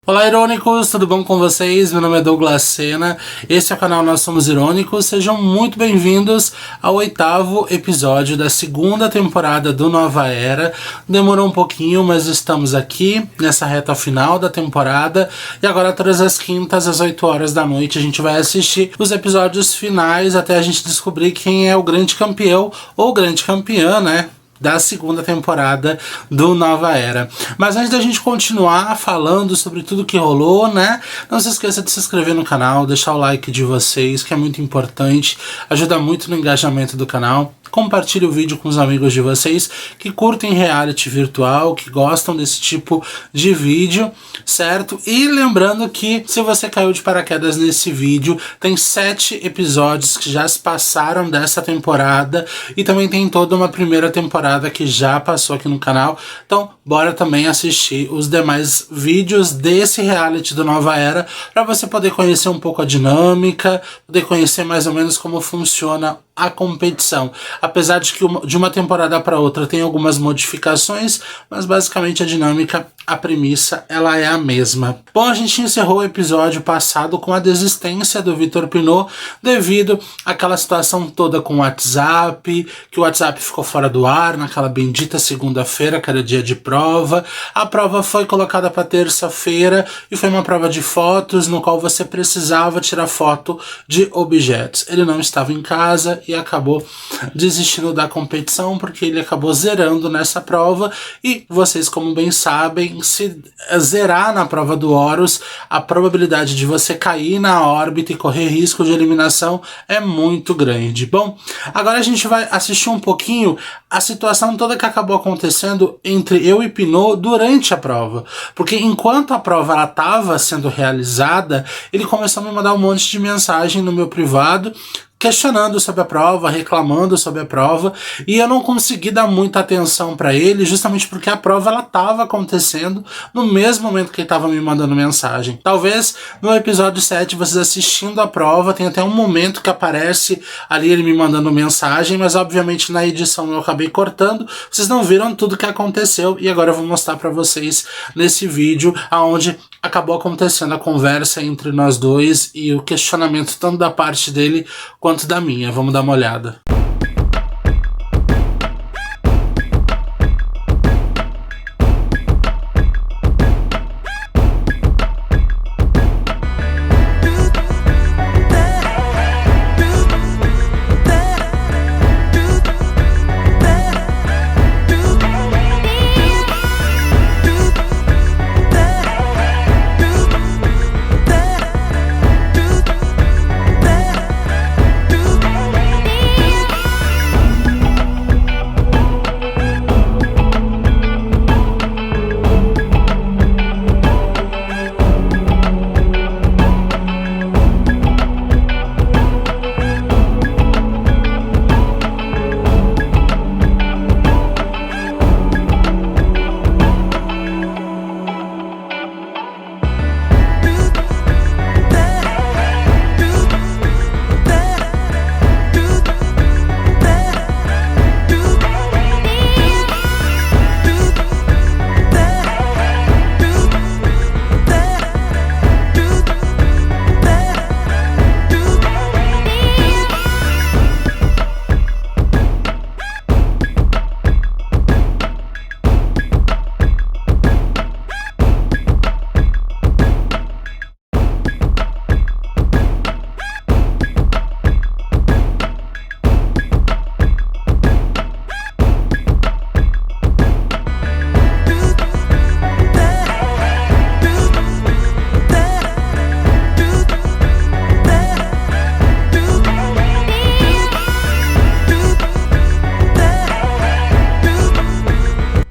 Olá, irônicos, tudo bom com vocês? Meu nome é Douglas Sena, esse é o canal Nós Somos Irônicos. Sejam muito bem-vindos ao 8º episódio da segunda temporada do Nova Era. Demorou um pouquinho, mas estamos aqui nessa reta final da temporada e agora todas as quintas às 8 horas da noite a gente vai assistir os episódios finais até a gente descobrir quem é o grande campeão ou grande campeã, né, da segunda temporada do Nova Era. Mas antes da gente continuar falando sobre tudo que rolou, né, não se esqueça de se inscrever no canal, deixar o like de vocês, que é muito importante, ajuda muito no engajamento do canal. Compartilhe o vídeo com os amigos de vocês que curtem reality virtual, que gostam desse tipo de vídeo, certo? E lembrando que se você caiu de paraquedas nesse vídeo, tem 7 episódios que já se passaram dessa temporada e também tem toda uma primeira temporada que já passou aqui no canal. Então bora também assistir os demais vídeos desse reality do Nova Era para você poder conhecer um pouco a dinâmica, poder conhecer mais ou menos como funciona a competição. Apesar de que de uma temporada para outra tem algumas modificações, mas basicamente a dinâmica, a premissa, ela é a mesma. Bom, a gente encerrou o episódio passado com a desistência do Vitor Pinot devido àquela situação toda com o WhatsApp, que o WhatsApp ficou fora do ar naquela bendita segunda-feira, que era dia de prova. A prova foi colocada para terça-feira e foi uma prova de fotos no qual você precisava tirar foto de objetos. Ele não estava em casa e acabou desistindo da competição porque ele acabou zerando nessa prova e vocês, como bem sabem, se zerar na prova do Horus, a probabilidade de você cair na órbita e correr risco de eliminação é muito grande. Bom, agora a gente vai assistir um pouquinho a situação toda que acabou acontecendo entre eu e Pinot durante a prova, porque enquanto a prova estava sendo realizada, ele começou a me mandar um monte de mensagem no meu privado, questionando sobre a prova, reclamando sobre a prova, e eu não consegui dar muita atenção para ele, justamente porque a prova ela estava acontecendo no mesmo momento que ele estava me mandando mensagem. Talvez no episódio 7, vocês assistindo a prova, tem até um momento que aparece ali ele me mandando mensagem, mas obviamente na edição eu acabei cortando, vocês não viram tudo que aconteceu, e agora eu vou mostrar para vocês nesse vídeo, onde acabou acontecendo a conversa entre nós dois e o questionamento tanto da parte dele quanto da minha. Vamos dar uma olhada.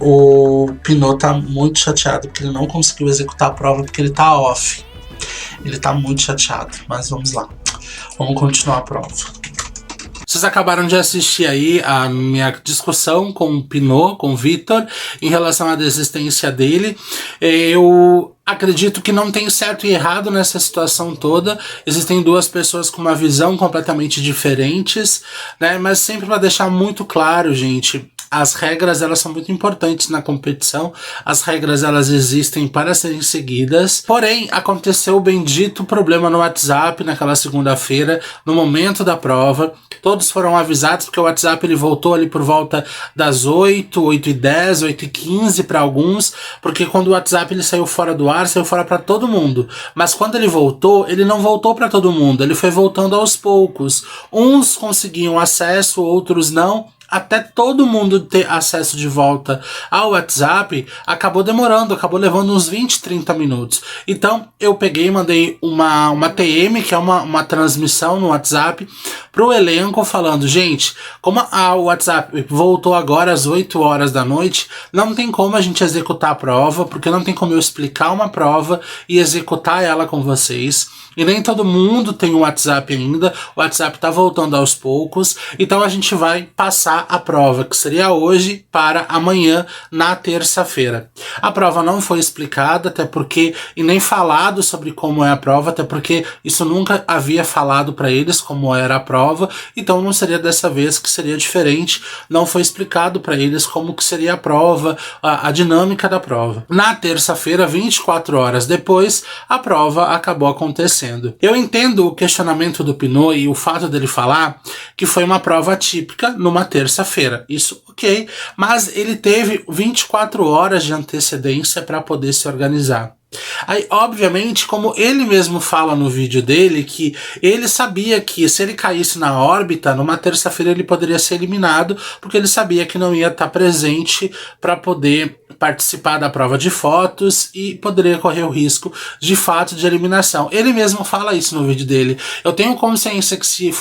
O Pinot tá muito chateado porque ele não conseguiu executar a prova porque ele tá off. Ele tá muito chateado, mas vamos lá. Vamos continuar a prova. Vocês acabaram de assistir aí a minha discussão com o Pinot, com o Vitor, em relação à desistência dele. Eu acredito que não tem certo e errado nessa situação toda. Existem duas pessoas com uma visão completamente diferentes, né? Mas sempre para deixar muito claro, gente, as regras elas são muito importantes na competição, as regras elas existem para serem seguidas, porém aconteceu o bendito problema no WhatsApp naquela segunda-feira, no momento da prova. Todos foram avisados porque o WhatsApp ele voltou ali por volta das 8h10, 8h15 para alguns, porque quando o WhatsApp ele saiu fora do ar, saiu fora para todo mundo, mas quando ele não voltou para todo mundo, ele foi voltando aos poucos. Uns conseguiam acesso, outros não. Até todo mundo ter acesso de volta ao WhatsApp acabou demorando, acabou levando uns 20, 30 minutos. Então eu peguei e mandei uma TM, que é uma transmissão no WhatsApp, pro elenco falando, gente, como o WhatsApp voltou agora às 8 horas da noite, não tem como a gente executar a prova, porque não tem como eu explicar uma prova e executar ela com vocês. E nem todo mundo tem o WhatsApp ainda, o WhatsApp tá voltando aos poucos, então a gente vai passar a prova, que seria hoje, para amanhã, na terça-feira. A prova não foi explicada, até porque, e nem falado sobre como é a prova, até porque isso nunca havia falado para eles como era a prova, então não seria dessa vez que seria diferente, não foi explicado para eles como que seria a prova, a dinâmica da prova. Na terça-feira, 24 horas depois, a prova acabou acontecendo. Eu entendo o questionamento do Pinot e o fato dele falar que foi uma prova atípica numa terça-feira. Isso, ok, mas ele teve 24 horas de antecedência para poder se organizar. Aí, obviamente, como ele mesmo fala no vídeo dele, que ele sabia que se ele caísse na órbita, numa terça-feira ele poderia ser eliminado, porque ele sabia que não ia estar presente para poder participar da prova de fotos e poderia correr o risco de fato de eliminação. Ele mesmo fala isso no vídeo dele. Eu tenho consciência que se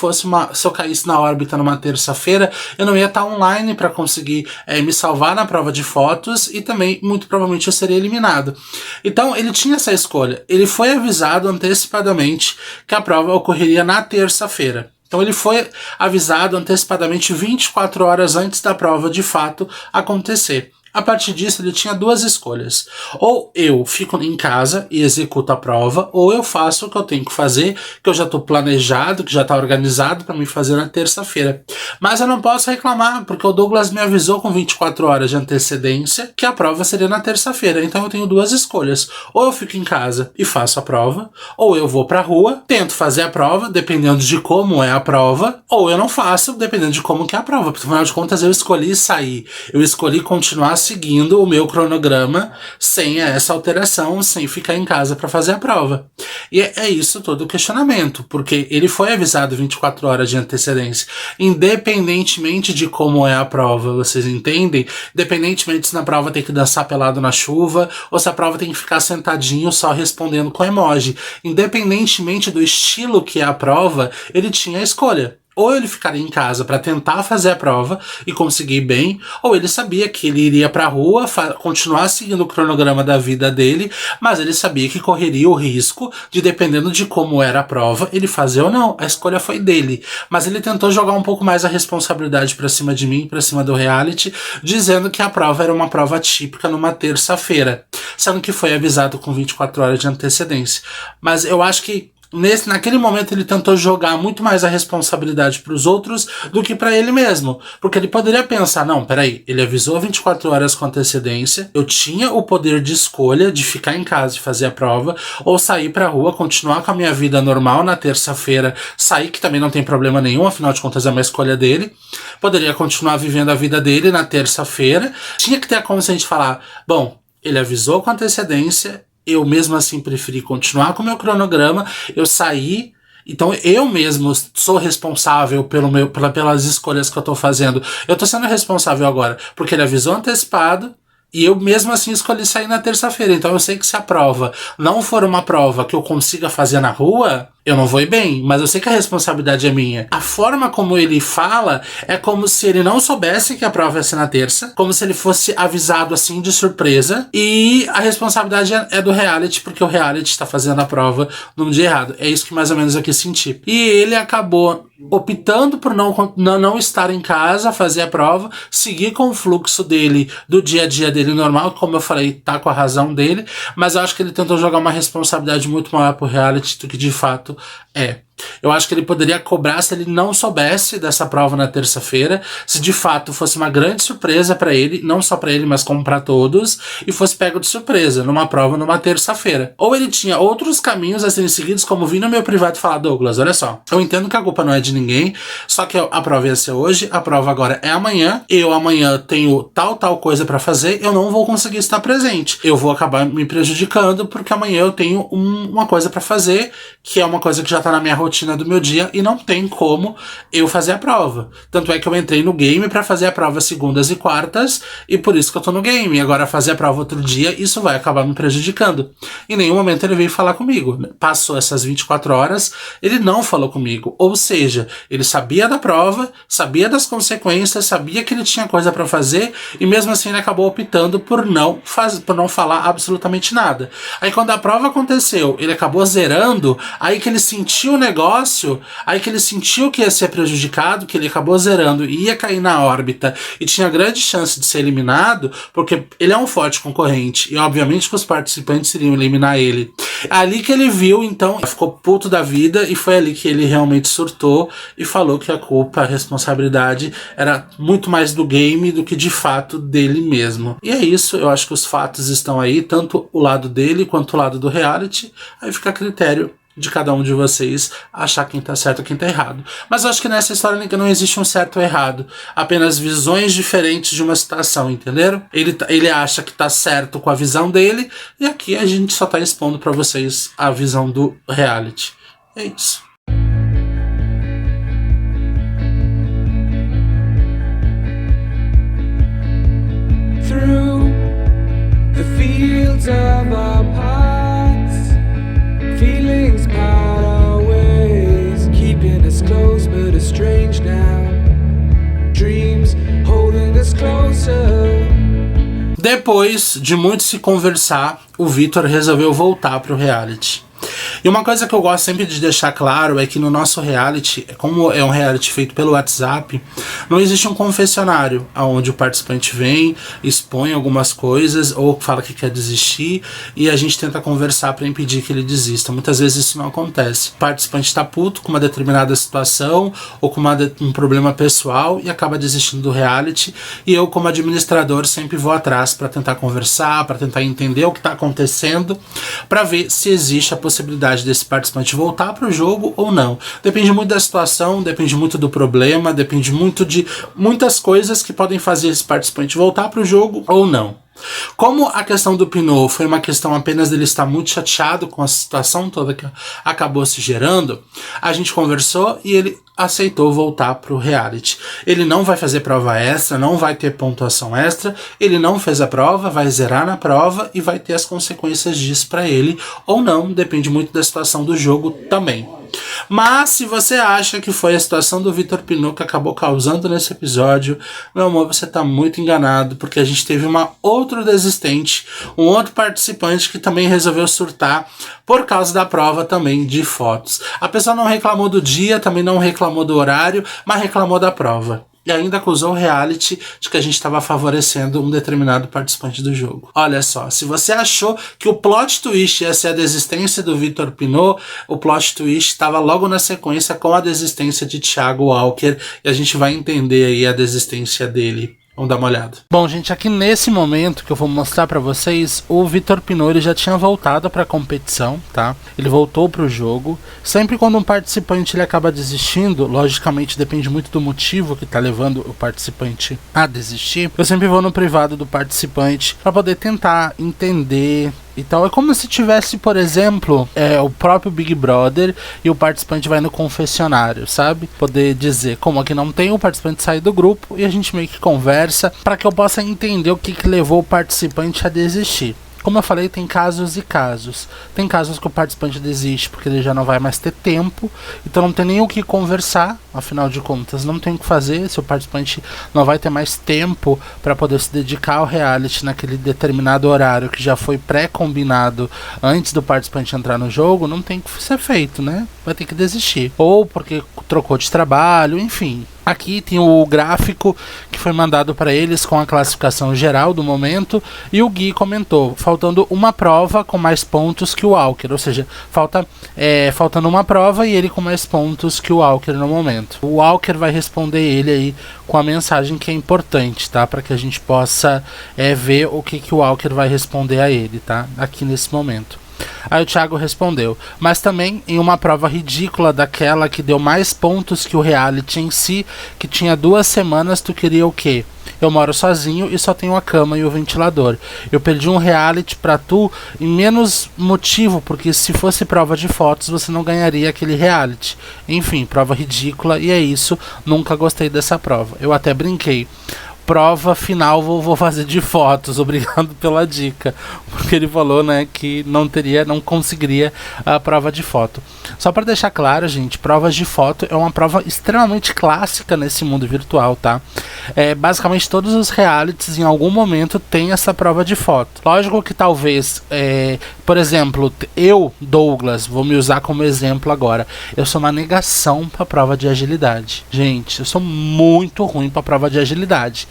eu caísse na órbita numa terça-feira, eu não ia estar online para conseguir me salvar na prova de fotos e também muito provavelmente eu seria eliminado. Então ele tinha essa escolha. Ele foi avisado antecipadamente que a prova ocorreria na terça-feira. Então ele foi avisado antecipadamente 24 horas antes da prova de fato acontecer. A partir disso, ele tinha duas escolhas. Ou eu fico em casa e executo a prova, ou eu faço o que eu tenho que fazer, que eu já estou planejado, que já está organizado para me fazer na terça-feira. Mas eu não posso reclamar, porque o Douglas me avisou com 24 horas de antecedência que a prova seria na terça-feira. Então eu tenho duas escolhas. Ou eu fico em casa e faço a prova, ou eu vou para a rua, tento fazer a prova, dependendo de como é a prova, ou eu não faço, dependendo de como que é a prova. Porque, afinal de contas, eu escolhi sair. Eu escolhi continuar seguindo o meu cronograma sem essa alteração, sem ficar em casa para fazer a prova. E é isso todo o questionamento, porque ele foi avisado 24 horas de antecedência, independentemente de como é a prova, vocês entendem? Independentemente se na prova tem que dançar pelado na chuva, ou se a prova tem que ficar sentadinho só respondendo com emoji. Independentemente do estilo que é a prova, ele tinha a escolha. Ou ele ficaria em casa para tentar fazer a prova e conseguir bem, ou ele sabia que ele iria para a rua, continuar seguindo o cronograma da vida dele, mas ele sabia que correria o risco de, dependendo de como era a prova, ele fazer ou não. A escolha foi dele. Mas ele tentou jogar um pouco mais a responsabilidade para cima de mim, para cima do reality, dizendo que a prova era uma prova típica numa terça-feira, sendo que foi avisado com 24 horas de antecedência. Mas eu acho que naquele momento ele tentou jogar muito mais a responsabilidade para os outros do que para ele mesmo, porque ele poderia pensar, não, peraí, ele avisou 24 horas com antecedência, eu tinha o poder de escolha de ficar em casa e fazer a prova, ou sair pra rua, continuar com a minha vida normal na terça-feira, sair, que também não tem problema nenhum, afinal de contas é uma escolha dele, poderia continuar vivendo a vida dele na terça-feira, tinha que ter a consciência de falar, bom, ele avisou com antecedência, eu mesmo assim preferi continuar com o meu cronograma, eu saí, então eu mesmo sou responsável pelas escolhas que eu tô fazendo. Eu tô sendo responsável agora, porque ele avisou antecipado, e eu mesmo assim escolhi sair na terça-feira. Então eu sei que se a prova não for uma prova que eu consiga fazer na rua, eu não vou ir bem, mas eu sei que a responsabilidade é minha. A forma como ele fala é como se ele não soubesse que a prova ia ser na terça, como se ele fosse avisado assim de surpresa, e a responsabilidade é do reality, porque o reality está fazendo a prova no dia errado. É isso que mais ou menos eu quis sentir. E ele acabou optando por não estar em casa, fazer a prova, seguir com o fluxo dele, do dia a dia dele normal, como eu falei, tá com a razão dele, mas eu acho que ele tentou jogar uma responsabilidade muito maior pro reality do que de fato é. Eu acho que ele poderia cobrar se ele não soubesse dessa prova na terça-feira, se de fato fosse uma grande surpresa pra ele, não só pra ele, mas como pra todos, e fosse pego de surpresa numa prova numa terça-feira. Ou ele tinha outros caminhos a serem seguidos, como vir no meu privado e falar: Douglas, olha só, eu entendo que a culpa não é de ninguém, só que a prova ia ser hoje, a prova agora é amanhã, eu amanhã tenho tal coisa pra fazer, eu não vou conseguir estar presente. Eu vou acabar me prejudicando porque amanhã eu tenho uma coisa pra fazer, que é uma coisa que já tá na minha rotina do meu dia e não tem como eu fazer a prova. Tanto é que eu entrei no game pra fazer a prova segundas e quartas e por isso que eu tô no game. Agora fazer a prova outro dia, isso vai acabar me prejudicando. Em nenhum momento ele veio falar comigo. Passou essas 24 horas, ele não falou comigo. Ou seja, ele sabia da prova, sabia das consequências, sabia que ele tinha coisa pra fazer e mesmo assim ele acabou optando por não falar absolutamente nada. Aí quando a prova aconteceu, ele acabou zerando, aí que ele sentiu o negócio, aí que ele sentiu que ia ser prejudicado, que ele acabou zerando e ia cair na órbita e tinha grande chance de ser eliminado, porque ele é um forte concorrente e obviamente que os participantes iriam eliminar ele. Ali que ele viu, então, ficou puto da vida e foi ali que ele realmente surtou e falou que a culpa, a responsabilidade era muito mais do game do que de fato dele mesmo. E é isso, eu acho que os fatos estão aí, tanto o lado dele quanto o lado do reality, aí fica a critério de cada um de vocês achar quem tá certo ou quem tá errado. Mas eu acho que nessa história não existe um certo ou errado, apenas visões diferentes de uma situação, entenderam? Ele acha que tá certo com a visão dele, e aqui a gente só tá expondo pra vocês a visão do reality. É isso. Through the fields of our paths, feelings part our ways, keeping us close but estranged now. Dreams holding us closer. Depois de muito se conversar, o Vitor resolveu voltar pro reality. E uma coisa que eu gosto sempre de deixar claro é que no nosso reality, como é um reality feito pelo WhatsApp, não existe um confessionário onde o participante vem, expõe algumas coisas ou fala que quer desistir e a gente tenta conversar para impedir que ele desista. Muitas vezes isso não acontece. O participante está puto com uma determinada situação ou com um problema pessoal e acaba desistindo do reality, e eu, como administrador, sempre vou atrás para tentar conversar, para tentar entender o que está acontecendo, para ver se existe a possibilidade desse participante voltar para o jogo ou não. Depende muito da situação, depende muito do problema, depende muito de muitas coisas que podem fazer esse participante voltar para o jogo ou não. Como a questão do Pinot foi uma questão apenas dele estar muito chateado com a situação toda que acabou se gerando, a gente conversou e ele aceitou voltar pro reality. Ele não vai fazer prova extra, não vai ter pontuação extra, ele não fez a prova, vai zerar na prova e vai ter as consequências disso pra ele ou não, depende muito da situação do jogo também. Mas se você acha que foi a situação do Vitor Pinot que acabou causando nesse episódio, meu amor, você tá muito enganado, porque a gente teve outro desistente, um outro participante que também resolveu surtar por causa da prova também de fotos. A pessoa não reclamou do dia, também não reclamou do horário, mas reclamou da prova. E ainda acusou o reality de que a gente estava favorecendo um determinado participante do jogo. Olha só, se você achou que o plot twist ia ser a desistência do Vitor Pinot, o plot twist estava logo na sequência com a desistência de Thiago Walker, e a gente vai entender aí a desistência dele. Vamos dar uma olhada. Bom, gente, aqui nesse momento que eu vou mostrar pra vocês, o Vitor Pinot ele já tinha voltado pra competição, tá? Ele voltou pro jogo. Sempre quando um participante ele acaba desistindo, logicamente depende muito do motivo que tá levando o participante a desistir, eu sempre vou no privado do participante pra poder tentar entender. Então é como se tivesse, por exemplo, o próprio Big Brother e o participante vai no confessionário, sabe? Poder dizer, como aqui não tem, o participante sai do grupo e a gente meio que conversa para que eu possa entender o que levou o participante a desistir. Como eu falei, tem casos e casos. Tem casos que o participante desiste porque ele já não vai mais ter tempo, então não tem nem o que conversar, afinal de contas, não tem o que fazer. Se o participante não vai ter mais tempo para poder se dedicar ao reality naquele determinado horário que já foi pré-combinado antes do participante entrar no jogo, não tem o que ser feito, né? Vai ter que desistir. Ou porque trocou de trabalho, enfim. Aqui tem o gráfico que foi mandado para eles com a classificação geral do momento, e o Gui comentou, faltando uma prova com mais pontos que o Walker, ou seja, faltando uma prova e ele com mais pontos que o Walker no momento. O Walker vai responder ele aí com a mensagem que é importante, tá? Para que a gente possa ver o que o Walker vai responder a ele, tá? Aqui nesse momento. Aí o Thiago respondeu, mas também em uma prova ridícula daquela que deu mais pontos que o reality em si, que tinha 2 semanas, tu queria o quê? Eu moro sozinho e só tenho a cama e o ventilador. Eu perdi um reality pra tu em menos motivo, porque se fosse prova de fotos você não ganharia aquele reality. Enfim, prova ridícula e é isso, nunca gostei dessa prova. Eu até brinquei. Prova final vou fazer de fotos, obrigado pela dica, porque ele falou, né, que não conseguiria a prova de foto. Só para deixar claro, gente, provas de foto é uma prova extremamente clássica nesse mundo virtual, tá? Basicamente todos os realities em algum momento tem essa prova de foto. Lógico que talvez, por exemplo, eu, Douglas, vou me usar como exemplo agora, eu sou uma negação para prova de agilidade. Gente, eu sou muito ruim para prova de agilidade.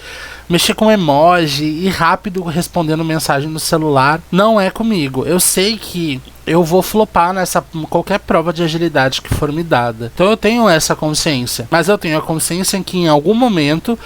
Mexer com emoji e rápido respondendo mensagem no celular não é comigo. Eu sei que eu vou flopar nessa qualquer prova de agilidade que for me dada. Então eu tenho essa consciência. Mas eu tenho a consciência em que em algum momento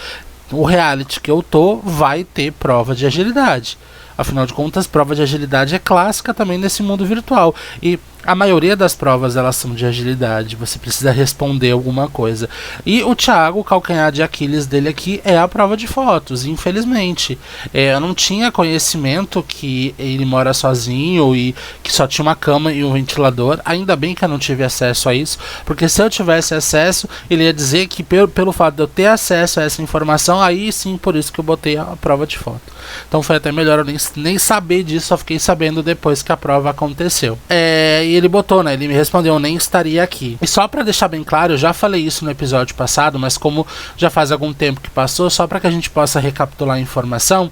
o reality que eu tô vai ter prova de agilidade. Afinal de contas, prova de agilidade é clássica também nesse mundo virtual. E a maioria das provas elas são de agilidade. Você precisa responder alguma coisa. E o Thiago, o calcanhar de Aquiles dele aqui é a prova de fotos, infelizmente. Eu não tinha conhecimento que ele mora sozinho e que só tinha uma cama e um ventilador. Ainda bem que eu não tive acesso a isso, porque se eu tivesse acesso, ele ia dizer que pelo fato de eu ter acesso a essa informação, aí sim, por isso que eu botei a prova de foto. Então foi até melhor eu nem saber disso, só fiquei sabendo depois que a prova aconteceu. E ele botou, né? Ele me respondeu, eu nem estaria aqui. E só pra deixar bem claro, eu já falei isso no episódio passado, mas como já faz algum tempo que passou, só pra que a gente possa recapitular a informação,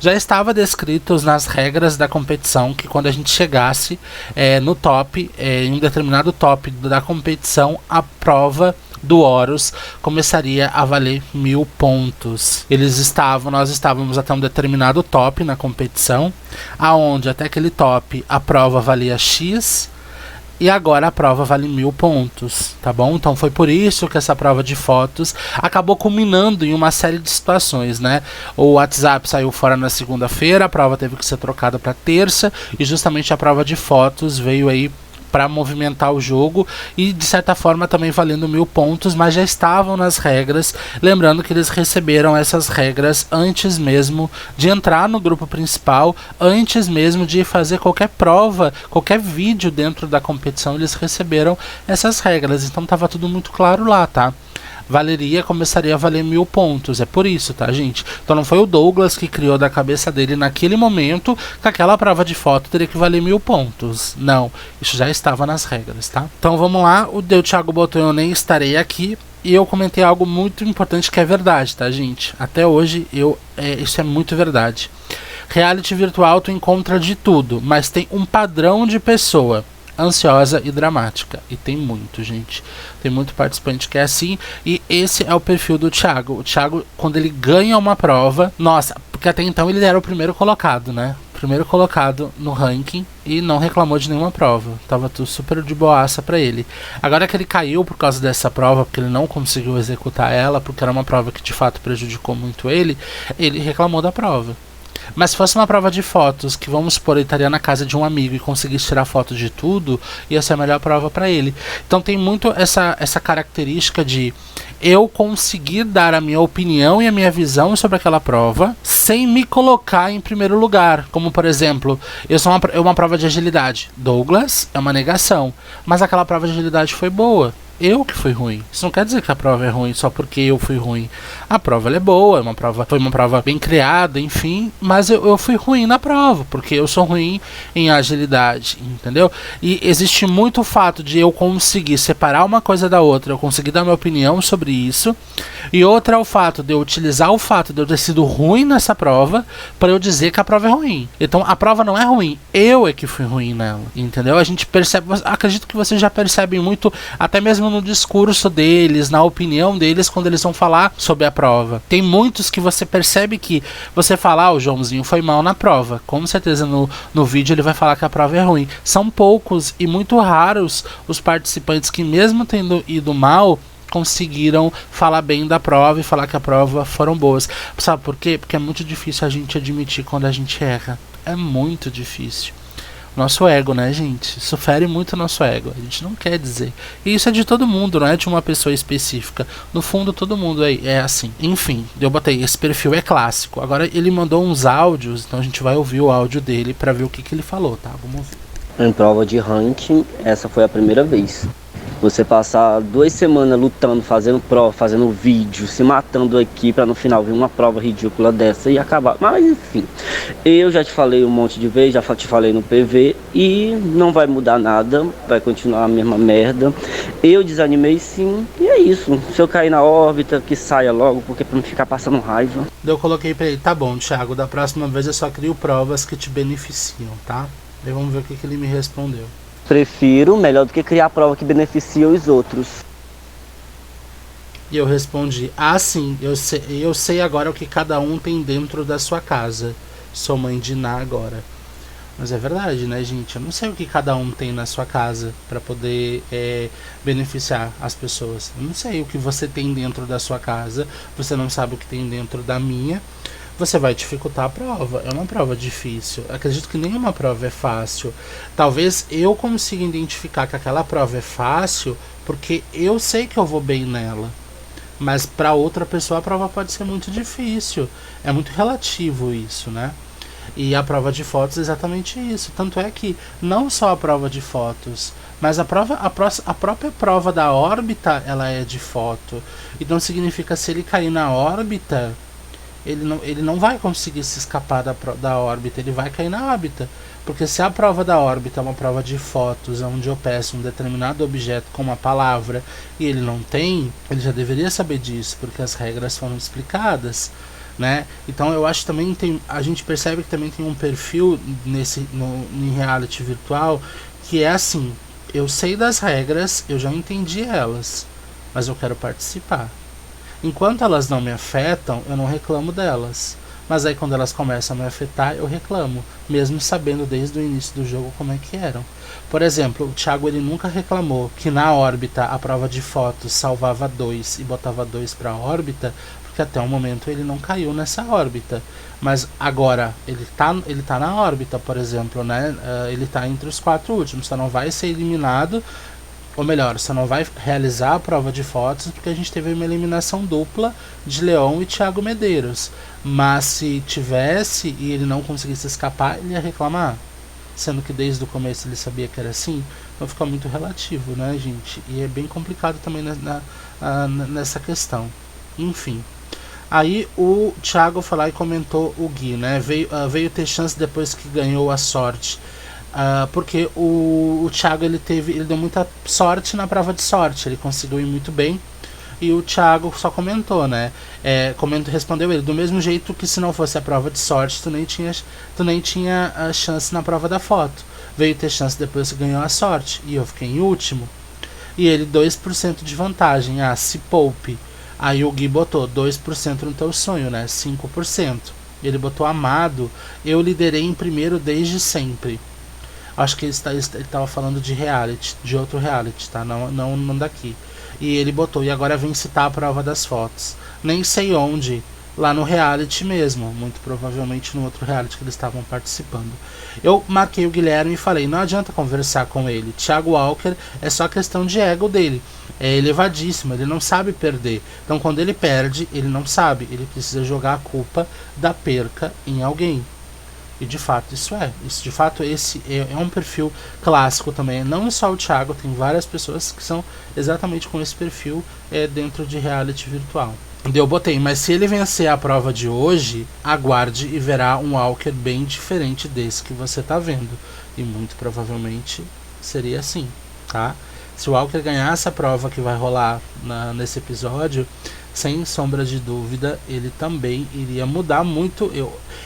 já estava descritos nas regras da competição que quando a gente chegasse no top, em um determinado top da competição, a prova do Horus começaria a valer 1000 pontos. Nós estávamos até um determinado top na competição, aonde até aquele top a prova valia X e agora a prova vale 1000 pontos, tá bom? Então foi por isso que essa prova de fotos acabou culminando em uma série de situações, né? O WhatsApp saiu fora na segunda-feira, a prova teve que ser trocada para terça e justamente a prova de fotos veio aí para movimentar o jogo e de certa forma também valendo 1000 pontos, mas já estavam nas regras, lembrando que eles receberam essas regras antes mesmo de entrar no grupo principal, antes mesmo de fazer qualquer prova, qualquer vídeo dentro da competição, eles receberam essas regras, então estava tudo muito claro lá, tá? Começaria a valer 1000 pontos, é por isso, tá, gente? Então não foi o Douglas que criou da cabeça dele naquele momento que aquela prova de foto teria que valer 1000 pontos. Não, isso já estava nas regras, tá? Então vamos lá, o Thiago botou eu nem estarei aqui. E eu comentei algo muito importante que é verdade, tá, gente? Até hoje, isso é muito verdade. Reality virtual tu encontra de tudo, mas tem um padrão de pessoa ansiosa e dramática. E tem muito, gente. Tem muito participante que é assim. E esse é o perfil do Thiago. O Thiago, quando ele ganha uma prova... Nossa, porque até então ele era o primeiro colocado, né? Primeiro colocado no ranking. E não reclamou de nenhuma prova. Tava tudo super de boaça pra ele. Agora que ele caiu por causa dessa prova, porque ele não conseguiu executar ela, porque era uma prova que de fato prejudicou muito ele reclamou da prova. Mas se fosse uma prova de fotos, que vamos supor, ele estaria na casa de um amigo e conseguisse tirar foto de tudo, ia ser a melhor prova para ele. Então tem muito essa característica de eu conseguir dar a minha opinião e a minha visão sobre aquela prova sem me colocar em primeiro lugar. Como por exemplo, eu sou uma prova de agilidade. Douglas é uma negação, mas aquela prova de agilidade foi boa. Eu que fui ruim. Isso não quer dizer que a prova é ruim só porque eu fui ruim. A prova ela é boa, foi uma prova bem criada, enfim, mas eu fui ruim na prova, porque eu sou ruim em agilidade, entendeu? E existe muito o fato de eu conseguir separar uma coisa da outra, eu conseguir dar minha opinião sobre isso, e outra é o fato de eu utilizar o fato de eu ter sido ruim nessa prova para eu dizer que a prova é ruim. Então a prova não é ruim, eu é que fui ruim nela, entendeu? A gente percebe, acredito que vocês já percebem muito, até mesmo pensando no discurso deles, na opinião deles quando eles vão falar sobre a prova. Tem muitos que você percebe que você fala, o Joãozinho foi mal na prova. Com certeza no vídeo ele vai falar que a prova é ruim. São poucos e muito raros os participantes que, mesmo tendo ido mal, conseguiram falar bem da prova e falar que a prova foram boas. Sabe por quê? Porque é muito difícil a gente admitir quando a gente erra. É muito difícil. Nosso ego, né, gente? Isso fere muito o nosso ego. A gente não quer dizer. E isso é de todo mundo, não é de uma pessoa específica. No fundo, todo mundo é assim. Enfim, eu botei, esse perfil é clássico. Agora ele mandou uns áudios, então a gente vai ouvir o áudio dele pra ver o que ele falou, tá? Vamos ouvir. Em prova de ranking, essa foi a primeira vez. Você passar 2 semanas lutando, fazendo prova, fazendo vídeo, se matando aqui pra no final vir uma prova ridícula dessa e acabar. Mas enfim, eu já te falei um monte de vezes, já te falei no PV e não vai mudar nada, vai continuar a mesma merda. Eu desanimei sim, e é isso. Se eu cair na órbita, que saia logo, porque pra não ficar passando raiva. Eu coloquei pra ele, tá bom, Thiago, da próxima vez eu só crio provas que te beneficiam, tá? Aí vamos ver o que ele me respondeu. Prefiro, melhor do que criar prova que beneficia os outros. E eu respondi, sim, eu sei agora o que cada um tem dentro da sua casa. Sou mãe de Ná agora. Mas é verdade, né, gente? Eu não sei o que cada um tem na sua casa para poder beneficiar as pessoas. Eu não sei o que você tem dentro da sua casa. Você não sabe o que tem dentro da minha. Você vai dificultar a prova. É uma prova difícil. Acredito que nenhuma prova é fácil. Talvez eu consiga identificar que aquela prova é fácil porque eu sei que eu vou bem nela. Mas para outra pessoa a prova pode ser muito difícil. É muito relativo isso, né? E a prova de fotos é exatamente isso. Tanto é que não só a prova de fotos, mas a própria prova da órbita, ela é de foto. Então significa, se ele cair na órbita, ele não vai conseguir se escapar da órbita, ele vai cair na órbita. Porque se a prova da órbita é uma prova de fotos, onde eu peço um determinado objeto com uma palavra e ele não tem, ele já deveria saber disso, porque as regras foram explicadas, né? Então eu acho que também a gente percebe que também tem um perfil em reality virtual que é assim, eu sei das regras, eu já entendi elas, mas eu quero participar. Enquanto elas não me afetam, eu não reclamo delas. Mas aí quando elas começam a me afetar, eu reclamo, mesmo sabendo desde o início do jogo como é que eram. Por exemplo, o Thiago ele nunca reclamou que na órbita a prova de fotos salvava 2 e botava 2 para a órbita, porque até o momento ele não caiu nessa órbita. Mas agora ele tá na órbita, por exemplo, né? Ele tá entre os 4 últimos, só não vai ser eliminado. Ou melhor, você não vai realizar a prova de fotos porque a gente teve uma eliminação dupla de Leon e Thiago Medeiros. Mas se tivesse e ele não conseguisse escapar, ele ia reclamar. Sendo que desde o começo ele sabia que era assim. Então fica muito relativo, né, gente? E é bem complicado também nessa questão. Enfim. Aí o Thiago foi lá e comentou o Gui, né? Veio ter chance depois que ganhou a sorte. Porque o Thiago ele deu muita sorte na prova de sorte, ele conseguiu ir muito bem. E o Thiago só comentou, né? Respondeu ele, do mesmo jeito que se não fosse a prova de sorte, tu nem tinha a chance na prova da foto. Veio ter chance depois que ganhou a sorte. E eu fiquei em último. E ele 2% de vantagem, se poupe. Aí o Gui botou 2% no teu sonho, né? 5%. Ele botou amado, eu liderei em primeiro desde sempre. Acho que ele estava falando de reality, de outro reality, tá? Não daqui. E ele botou, e agora vem citar a prova das fotos. Nem sei onde, lá no reality mesmo, muito provavelmente no outro reality que eles estavam participando. Eu marquei o Guilherme e falei, não adianta conversar com ele. Thiago Walker é só questão de ego dele. É elevadíssimo, ele não sabe perder. Então quando ele perde, ele não sabe. Ele precisa jogar a culpa da perca em alguém. E de fato esse é um perfil clássico também. Não só o Thiago, tem várias pessoas que são exatamente com esse perfil dentro de reality virtual. Eu botei, mas se ele vencer a prova de hoje, aguarde e verá um Walker bem diferente desse que você tá vendo. E muito provavelmente seria assim, tá? Se o Walker ganhar essa prova que vai rolar nesse episódio, sem sombra de dúvida, ele também iria mudar muito.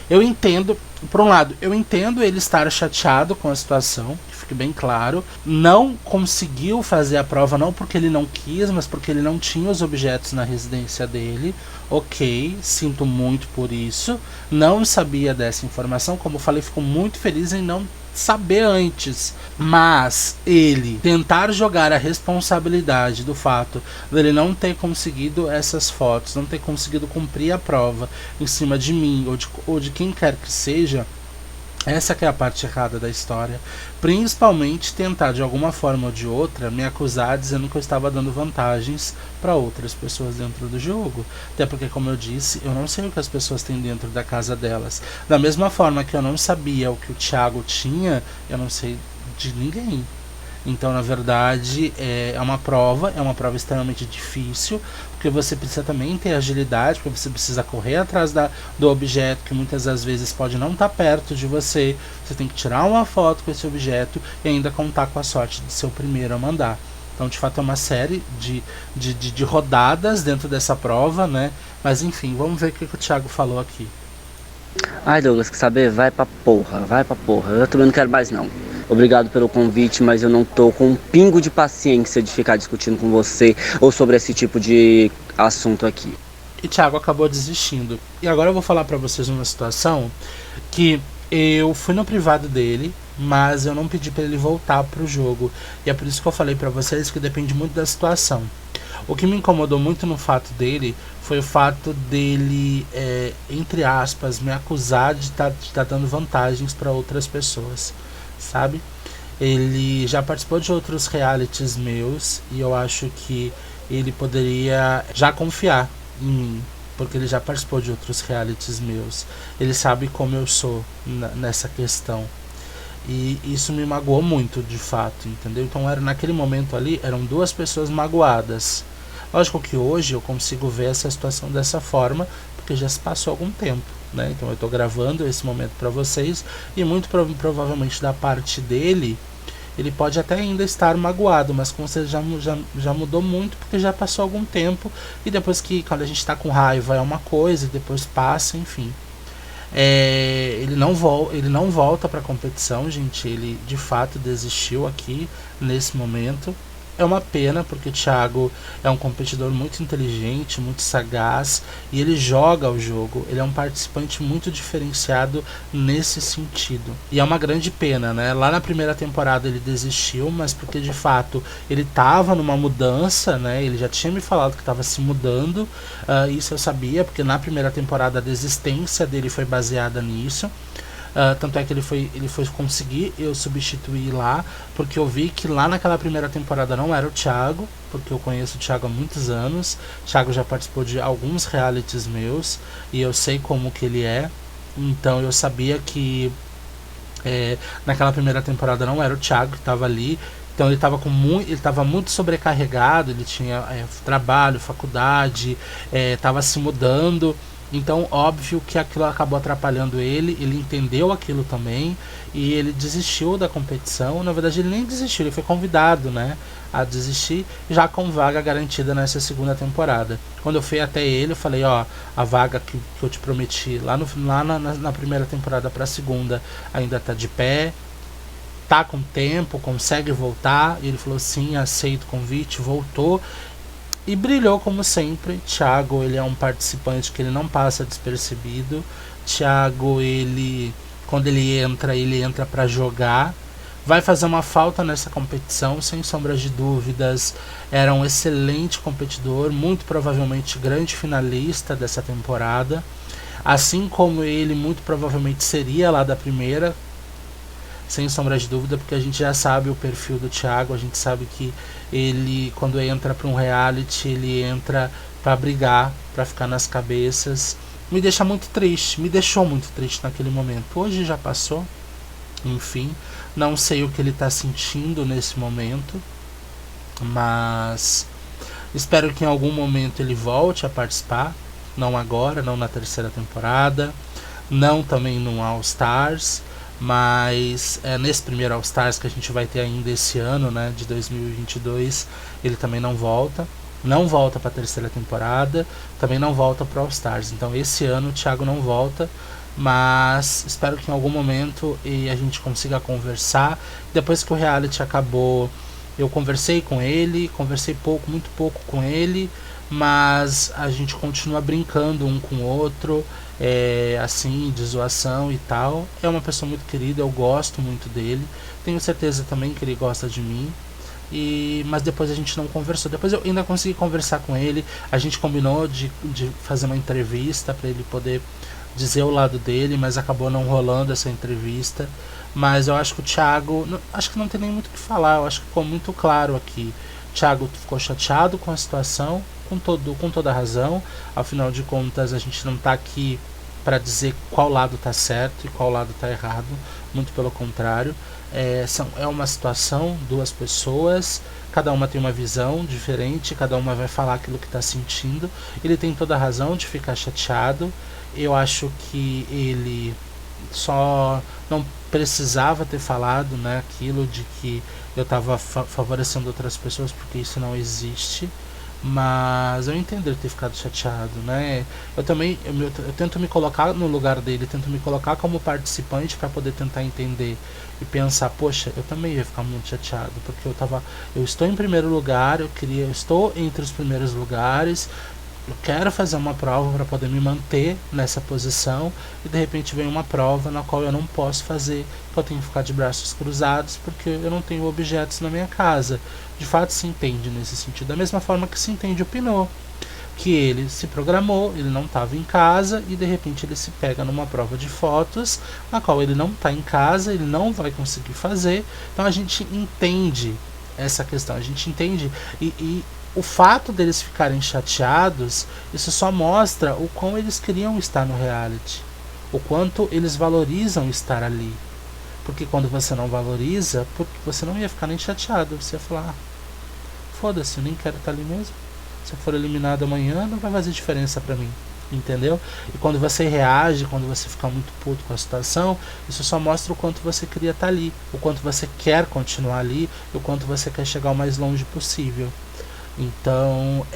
Eu entendo, por um lado, eu entendo ele estar chateado com a situação, fique bem claro. Não conseguiu fazer a prova, não porque ele não quis, mas porque ele não tinha os objetos na residência dele. Ok, sinto muito por isso. Não sabia dessa informação, como eu falei, fico muito feliz em não saber antes, mas ele tentar jogar a responsabilidade do fato dele não ter conseguido essas fotos, não ter conseguido cumprir a prova em cima de mim ou de quem quer que seja, essa que é a parte errada da história. Principalmente tentar de alguma forma ou de outra me acusar dizendo que eu estava dando vantagens para outras pessoas dentro do jogo. Até porque, como eu disse, eu não sei o que as pessoas têm dentro da casa delas. Da mesma forma que eu não sabia o que o Thiago tinha, eu não sei de ninguém. Então, na verdade, é uma prova extremamente difícil, porque você precisa também ter agilidade, porque você precisa correr atrás do objeto, que muitas das vezes pode não estar perto de você. Você tem que tirar uma foto com esse objeto e ainda contar com a sorte de ser o primeiro a mandar. Então, de fato, é uma série de rodadas dentro dessa prova, né? Mas, enfim, vamos ver o que o Thiago falou aqui. Ai, Douglas, quer saber? Vai pra porra. Eu também não quero mais, não. Obrigado pelo convite, mas eu não tô com um pingo de paciência de ficar discutindo com você ou sobre esse tipo de assunto aqui. E Thiago acabou desistindo. E agora eu vou falar pra vocês uma situação que eu fui no privado dele, mas eu não pedi pra ele voltar pro jogo. E é por isso que eu falei pra vocês que depende muito da situação. O que me incomodou muito no fato dele foi o fato dele, entre aspas, me acusar de estar dando vantagens para outras pessoas, sabe? Ele já participou de outros realities meus e eu acho que ele poderia já confiar em mim, porque ele já participou de outros realities meus. Ele sabe como eu sou nessa questão. E isso me magoou muito, de fato, entendeu? Então, naquele momento ali, eram duas pessoas magoadas. Lógico que hoje eu consigo ver essa situação dessa forma, porque já se passou algum tempo, né? Então eu estou gravando esse momento para vocês e muito provavelmente da parte dele, ele pode até ainda estar magoado, mas com certeza já mudou muito, porque já passou algum tempo. E depois que, quando a gente está com raiva é uma coisa, e depois passa, enfim. Ele não volta para a competição, gente. Ele de fato desistiu aqui nesse momento. É uma pena, porque o Thiago é um competidor muito inteligente, muito sagaz, e ele joga o jogo. Ele é um participante muito diferenciado nesse sentido. E é uma grande pena, né? Lá na primeira temporada ele desistiu, mas porque de fato ele estava numa mudança, né? Ele já tinha me falado que estava se mudando, isso eu sabia, porque na primeira temporada a desistência dele foi baseada nisso. Tanto é que ele foi conseguir eu substituir lá, porque eu vi que lá naquela primeira temporada não era o Thiago, porque eu conheço o Thiago há muitos anos. O Thiago já participou de alguns realities meus e eu sei como que ele é. Então eu sabia que naquela primeira temporada não era o Thiago que estava ali. Então ele estava muito sobrecarregado, ele tinha trabalho, faculdade, estava se mudando. Então, óbvio que aquilo acabou atrapalhando ele entendeu aquilo também, e ele desistiu da competição. Na verdade, ele nem desistiu, ele foi convidado, né, a desistir, já com vaga garantida nessa segunda temporada. Quando eu fui até ele, eu falei, ó, a vaga que eu te prometi lá na primeira temporada para a segunda ainda tá de pé, tá com tempo, consegue voltar? E ele falou, sim, aceito o convite, voltou. E brilhou como sempre. Thiago, ele é um participante que ele não passa despercebido. Thiago, quando ele entra para jogar. Vai fazer uma falta nessa competição, sem sombras de dúvidas. Era um excelente competidor, muito provavelmente grande finalista dessa temporada. Assim como ele muito provavelmente seria lá da primeira, sem sombra de dúvida, porque a gente já sabe o perfil do Thiago. A gente sabe que ele, quando entra para um reality, ele entra para brigar, para ficar nas cabeças. Me deixou muito triste naquele momento. Hoje já passou, enfim, não sei o que ele está sentindo nesse momento, mas espero que em algum momento ele volte a participar. Não agora, não na terceira temporada, não também no All Stars, mas nesse primeiro All Stars que a gente vai ter ainda esse ano, né, de 2022, ele também não volta para a terceira temporada, também não volta para All Stars. Então esse ano o Thiago não volta, Mas espero que em algum momento a gente consiga conversar. Depois que o reality acabou, eu conversei com ele, conversei muito pouco com ele, mas a gente continua brincando um com o outro, assim, de zoação e tal. É uma pessoa muito querida, eu gosto muito dele, tenho certeza também que ele gosta de mim. Mas depois a gente não conversou. Depois eu ainda consegui conversar com ele. A gente combinou de fazer uma entrevista para ele poder dizer o lado dele, mas acabou não rolando essa entrevista. Mas eu acho que o Thiago, acho que não tem nem muito o que falar. Eu acho que ficou muito claro aqui. O Thiago ficou chateado com a situação, com toda a razão. Afinal de contas, a gente não está aqui para dizer qual lado está certo e qual lado está errado. Muito pelo contrário. É uma situação, duas pessoas, cada uma tem uma visão diferente, cada uma vai falar aquilo que está sentindo. Ele tem toda a razão de ficar chateado. Eu acho que ele só não precisava ter falado, né, aquilo de que eu estava favorecendo outras pessoas, porque isso não existe. Mas eu entendo ele ter ficado chateado, né? Eu também eu tento me colocar no lugar dele, tento me colocar como participante para poder tentar entender e pensar, poxa, eu também ia ficar muito chateado, porque eu estou em primeiro lugar, eu estou entre os primeiros lugares, eu quero fazer uma prova para poder me manter nessa posição e de repente vem uma prova na qual eu não posso fazer, que eu tenho que ficar de braços cruzados porque eu não tenho objetos na minha casa. De fato se entende nesse sentido, da mesma forma que se entende o Pinot, que ele se programou, ele não estava em casa e de repente ele se pega numa prova de fotos na qual ele não está em casa, ele não vai conseguir fazer. Então a gente entende essa questão, a gente entende e o fato deles ficarem chateados, isso só mostra o quão eles queriam estar no reality, o quanto eles valorizam estar ali. Porque quando você não valoriza, você não ia ficar nem chateado, você ia falar, foda-se, eu nem quero estar ali mesmo. Se eu for eliminado amanhã, não vai fazer diferença pra mim, entendeu? E quando você reage, quando você fica muito puto com a situação, isso só mostra o quanto você queria estar ali, o quanto você quer continuar ali, o quanto você quer chegar o mais longe possível. Então,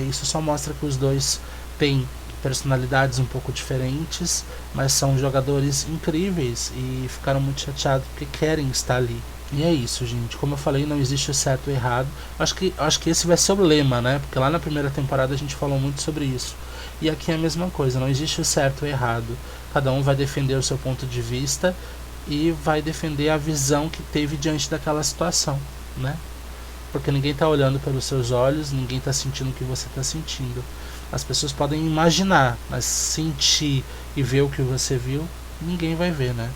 isso só mostra que os dois têm personalidades um pouco diferentes, mas são jogadores incríveis e ficaram muito chateados porque querem estar ali. E é isso, gente. Como eu falei, não existe o certo e o errado. Acho que esse vai ser o lema, né? Porque lá na primeira temporada a gente falou muito sobre isso. E aqui é a mesma coisa, não existe o certo e o errado. Cada um vai defender o seu ponto de vista e vai defender a visão que teve diante daquela situação, né? Porque ninguém está olhando pelos seus olhos, ninguém está sentindo o que você está sentindo. As pessoas podem imaginar, mas sentir e ver o que você viu, ninguém vai ver, né?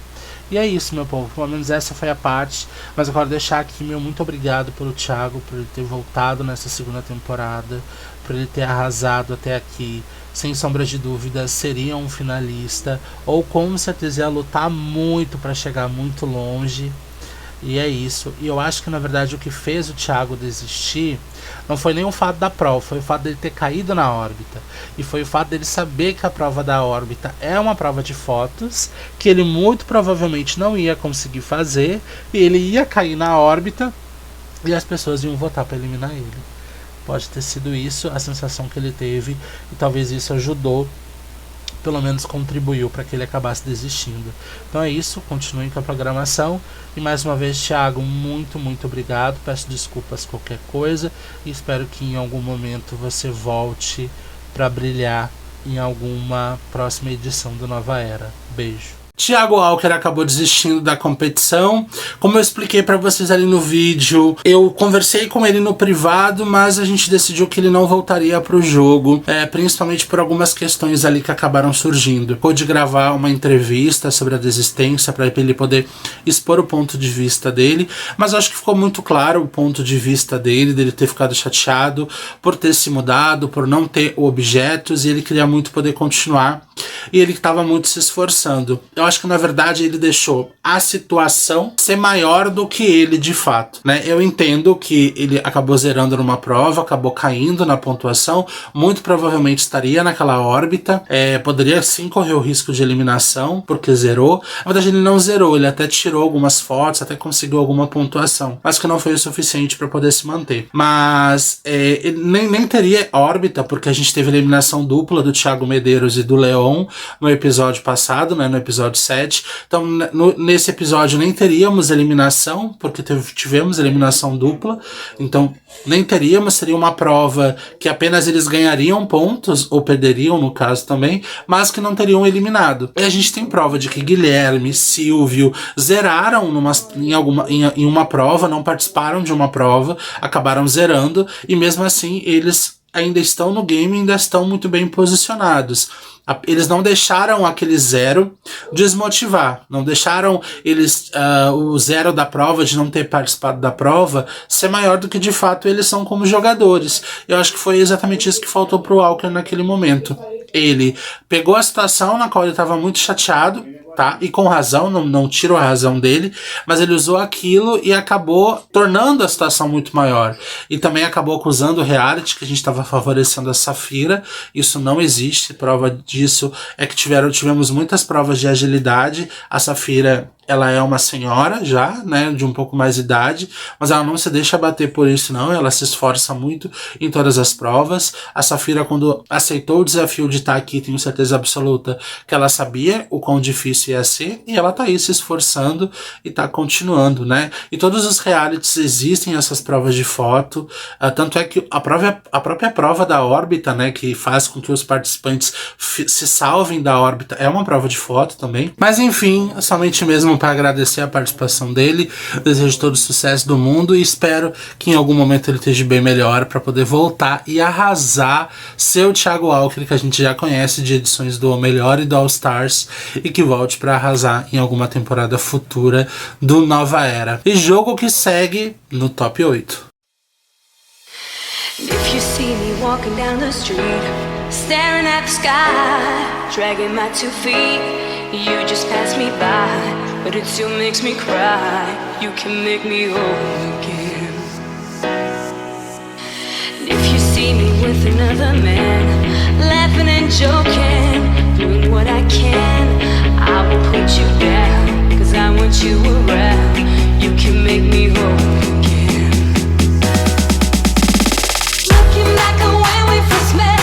E é isso, meu povo, pelo menos essa foi a parte. Mas eu quero deixar aqui meu muito obrigado pelo Thiago, por ele ter voltado nessa segunda temporada, por ele ter arrasado até aqui. Sem sombra de dúvida, seria um finalista, ou com certeza ia lutar muito para chegar muito longe. E é isso. E eu acho que na verdade o que fez o Thiago desistir não foi nem o fato da prova, foi o fato dele ter caído na órbita. E foi o fato dele saber que a prova da órbita é uma prova de fotos, que ele muito provavelmente não ia conseguir fazer, e ele ia cair na órbita e as pessoas iam votar para eliminar ele. Pode ter sido isso a sensação que ele teve, e talvez isso ajudou, pelo menos contribuiu para que ele acabasse desistindo. Então é isso, continuem com a programação. E mais uma vez, Thiago, muito, muito obrigado. Peço desculpas qualquer coisa e espero que em algum momento você volte para brilhar em alguma próxima edição do Nova Era. Beijo. Thiago Walker acabou desistindo da competição. Como eu expliquei pra vocês ali no vídeo, eu conversei com ele no privado, mas a gente decidiu que ele não voltaria pro jogo, principalmente por algumas questões ali que acabaram surgindo. Pude gravar uma entrevista sobre a desistência para ele poder expor o ponto de vista dele, mas acho que ficou muito claro o ponto de vista dele ter ficado chateado por ter se mudado, por não ter objetos, e ele queria muito poder continuar, e ele estava muito se esforçando. Eu acho que na verdade ele deixou a situação ser maior do que ele de fato, né? Eu entendo que ele acabou zerando numa prova, acabou caindo na pontuação, muito provavelmente estaria naquela órbita, poderia sim correr o risco de eliminação, porque zerou. Na verdade ele não zerou, ele até tirou algumas fotos, até conseguiu alguma pontuação, mas que não foi o suficiente para poder se manter. Mas ele nem teria órbita, porque a gente teve eliminação dupla do Thiago Medeiros e do Leon no episódio passado, né, no episódio 7. Então nesse episódio nem teríamos eliminação, porque tivemos eliminação dupla, então nem teríamos, seria uma prova que apenas eles ganhariam pontos, ou perderiam no caso também, mas que não teriam eliminado. E a gente tem prova de que Guilherme, Silvio zeraram em uma prova, não participaram de uma prova, acabaram zerando, e mesmo assim eles ainda estão no game, ainda estão muito bem posicionados. Eles não deixaram aquele zero desmotivar, não deixaram o zero da prova, de não ter participado da prova, ser maior do que de fato eles são como jogadores. Eu acho que foi exatamente isso que faltou pro Walker naquele momento. Ele pegou a situação na qual ele estava muito chateado, tá? E com razão, não tiro a razão dele, mas ele usou aquilo e acabou tornando a situação muito maior. E também acabou acusando o reality, que a gente estava favorecendo a Safira. Isso não existe, prova disso é que tivemos muitas provas de agilidade. A Safira, ela é uma senhora já, né, de um pouco mais de idade, mas ela não se deixa bater por isso não, ela se esforça muito em todas as provas. A Safira, quando aceitou o desafio de estar aqui, tenho certeza absoluta que ela sabia o quão difícil ia ser, e ela tá aí se esforçando e tá continuando, né. E todos os realities existem essas provas de foto, tanto é que a própria prova da órbita, né, que faz com que os participantes se salvem da órbita, é uma prova de foto também. Mas enfim, somente mesmo para agradecer a participação dele, desejo todo o sucesso do mundo e espero que em algum momento ele esteja bem melhor para poder voltar e arrasar seu Thiago Walker, que a gente já conhece de edições do O Melhor e do All Stars, e que volte para arrasar em alguma temporada futura do Nova Era. E jogo que segue no top 8. If you see me walking down the street, staring at the sky, dragging my 2 feet, you just pass me by, but it still makes me cry. You can make me whole again. If you see me with another man, laughing and joking, doing what I can, I will put you down, 'cause I want you around. You can make me whole again. Looking back on when we first met,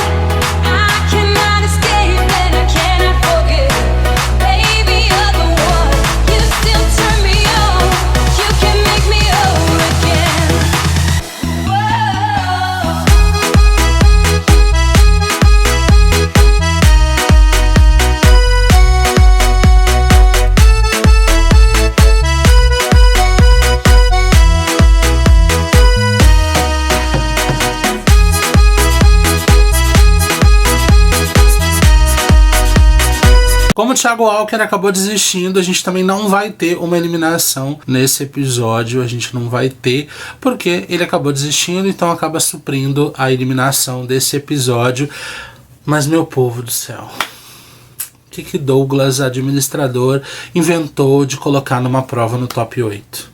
I cannot escape and I cannot forget. Baby, you're the one, you still turn me on. You can make me whole again. Como o Thiago Walker acabou desistindo, a gente também não vai ter uma eliminação nesse episódio. A gente não vai ter, porque ele acabou desistindo, então acaba suprindo a eliminação desse episódio. Mas, meu povo do céu, o que Douglas, administrador, inventou de colocar numa prova no top 8?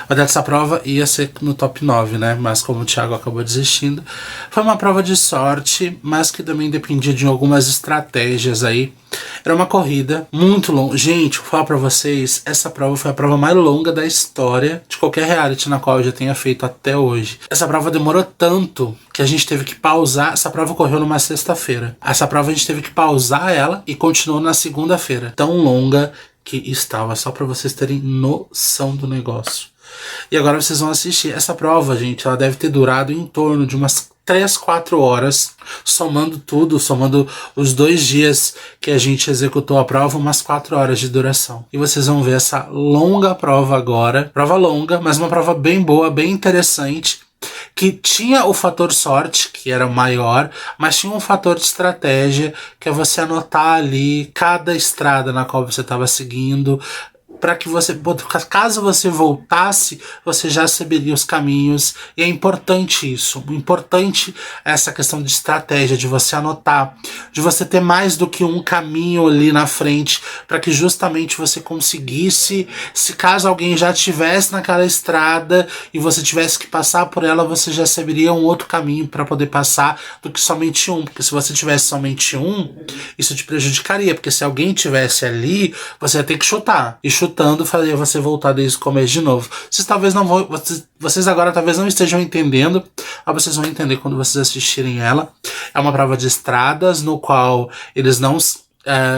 Mas essa prova ia ser no top 9, né? Mas como o Thiago acabou desistindo, foi uma prova de sorte, mas que também dependia de algumas estratégias aí. Era uma corrida muito longa. Gente, vou falar pra vocês, essa prova foi a prova mais longa da história de qualquer reality na qual eu já tenha feito até hoje. Essa prova demorou tanto que a gente teve que pausar. Essa prova ocorreu numa sexta-feira. Essa prova a gente teve que pausar ela e continuou na segunda-feira. Tão longa que estava, só pra vocês terem noção do negócio. E agora vocês vão assistir. Essa prova, gente, ela deve ter durado em torno de umas 3, 4 horas, somando tudo, somando os 2 dias que a gente executou a prova, umas 4 horas de duração. E vocês vão ver essa longa prova agora, prova longa, mas uma prova bem boa, bem interessante, que tinha o fator sorte, que era maior, mas tinha um fator de estratégia, que é você anotar ali cada estrada na qual você estava seguindo, para que você, caso você voltasse, você já saberia os caminhos. E é importante isso, importante essa questão de estratégia, de você anotar, de você ter mais do que um caminho ali na frente, para que justamente você conseguisse, se caso alguém já estivesse naquela estrada e você tivesse que passar por ela, você já saberia um outro caminho para poder passar do que somente um, porque se você tivesse somente um, isso te prejudicaria, porque se alguém tivesse ali, você ia ter que chutar, e chutando faria você voltar desde o começo de novo. Vocês talvez não vão, vocês agora talvez não estejam entendendo, mas vocês vão entender quando vocês assistirem ela. É uma prova de estradas, no qual eles não...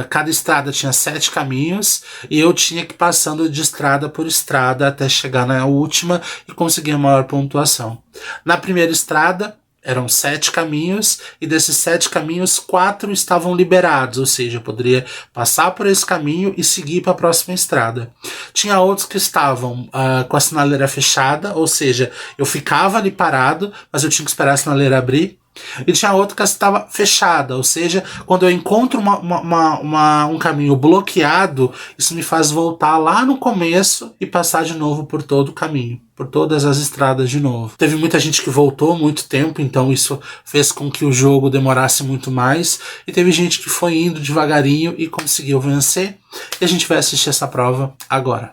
cada estrada tinha 7 caminhos e eu tinha que ir passando de estrada por estrada até chegar na última e conseguir a maior pontuação. Na primeira estrada eram 7 caminhos e desses 7 caminhos 4 estavam liberados, ou seja, eu poderia passar por esse caminho e seguir para a próxima estrada. Tinha outros que estavam com a sinaleira fechada, ou seja, eu ficava ali parado, mas eu tinha que esperar a sinaleira abrir. E tinha outro que estava fechada, ou seja, quando eu encontro um caminho bloqueado, isso me faz voltar lá no começo e passar de novo por todo o caminho, por todas as estradas de novo. Teve muita gente que voltou muito tempo, então isso fez com que o jogo demorasse muito mais, e teve gente que foi indo devagarinho e conseguiu vencer, e a gente vai assistir essa prova agora.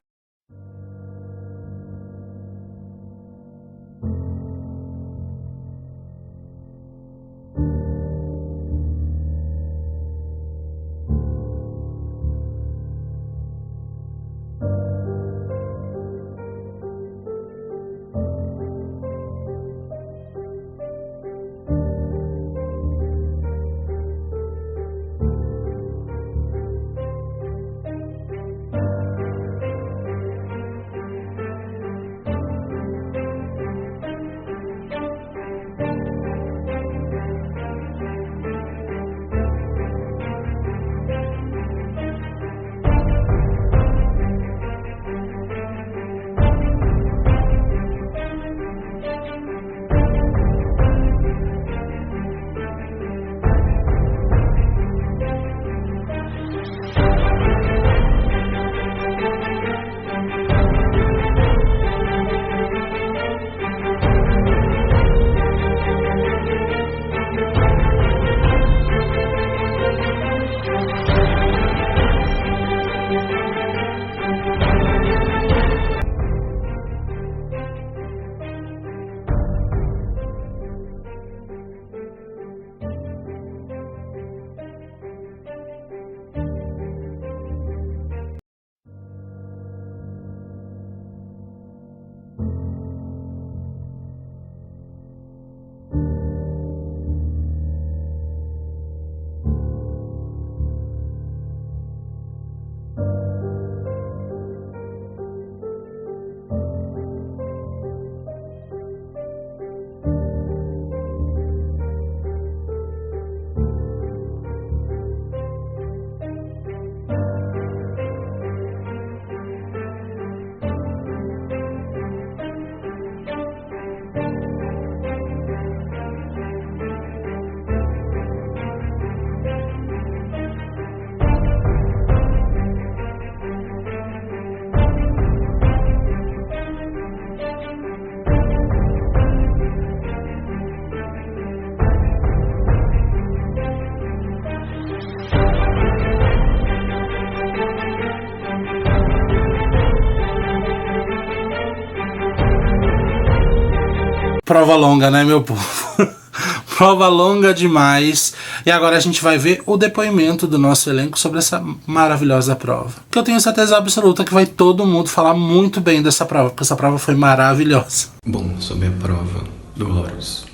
Prova longa, né, meu povo? Prova longa demais. E agora a gente vai ver o depoimento do nosso elenco sobre essa maravilhosa prova. Que eu tenho certeza absoluta que vai todo mundo falar muito bem dessa prova, porque essa prova foi maravilhosa. Bom, sobre a prova do Horus,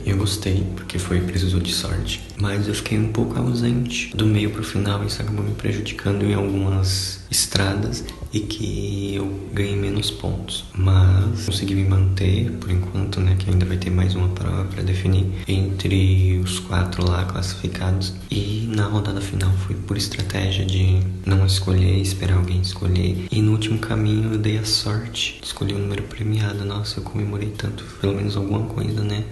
eu gostei, porque precisou de sorte, mas eu fiquei um pouco ausente do meio pro final, isso acabou me prejudicando em algumas estradas e que eu ganhei menos pontos, mas consegui me manter por enquanto, né, que ainda vai ter mais uma prova para definir entre os 4 lá classificados. E na rodada final fui por estratégia de não escolher, esperar alguém escolher, e no último caminho eu dei a sorte, escolhi o número premiado. Nossa, eu comemorei tanto, pelo menos alguma coisa, né?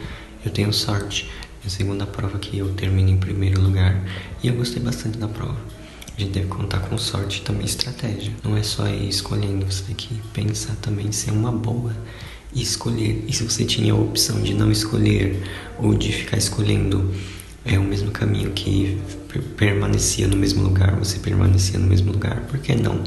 Eu tenho sorte. É a segunda prova que eu termino em primeiro lugar e eu gostei bastante da prova. A gente deve contar com sorte e também estratégia. Não é só ir escolhendo, você tem que pensar também em ser uma boa e escolher. E se você tinha a opção de não escolher ou de ficar escolhendo o mesmo caminho que permanecia no mesmo lugar, você permanecia no mesmo lugar, por que não?